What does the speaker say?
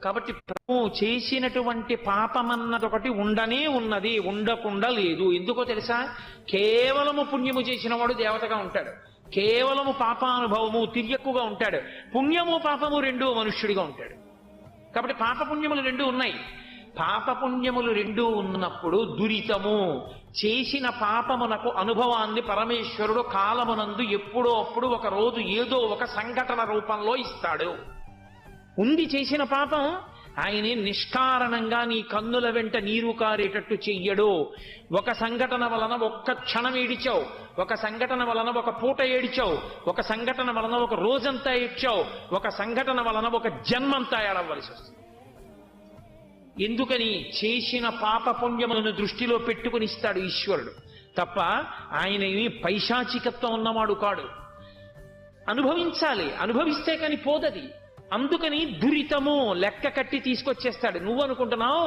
కాబట్టి ప్రభు చేసినటువంటి పాపమన్నదొకటి ఉండనే ఉన్నది, ఉండకుండా లేదు. ఎందుకో తెలుసా? కేవలము పుణ్యము చేసిన వాడు దేవతగా ఉంటాడు, కేవలము పాపానుభవము తిర్యక్కుగా ఉంటాడు, పుణ్యము పాపము రెండూ మనుష్యుడిగా ఉంటాడు. కాబట్టి పాపపుణ్యములు రెండూ ఉన్నాయి. పాపపుణ్యములు రెండూ ఉన్నప్పుడు దురితము, చేసిన పాపమునకు అనుభవాన్ని పరమేశ్వరుడు కాలమునందు ఎప్పుడో అప్పుడు ఒక రోజు ఏదో ఒక సంఘటన రూపంలో ఇస్తాడు. ఉంది చేసిన పాపం, ఆయనే నిష్కారణంగా నీ కన్నుల వెంట నీరు కారేటట్టు చెయ్యడు. ఒక సంఘటన వలన ఒక్క క్షణం ఏడిచావు, ఒక సంఘటన వలన ఒక పూట ఏడిచావు, ఒక సంఘటన వలన ఒక రోజంతా ఏడ్చావు, ఒక సంఘటన వలన ఒక జన్మంతా ఏడవలసి వస్తుంది. ఎందుకని? చేసిన పాప పుణ్యములను దృష్టిలో పెట్టుకుని ఇస్తాడు ఈశ్వరుడు తప్ప ఆయన పైశాచికత్వం ఉన్నవాడు కాడు. అనుభవించాలి, అనుభవిస్తే కాని పోదది. అందుకని దురితము లెక్క కట్టి తీసుకొచ్చేస్తాడు. నువ్వు అనుకుంటున్నావు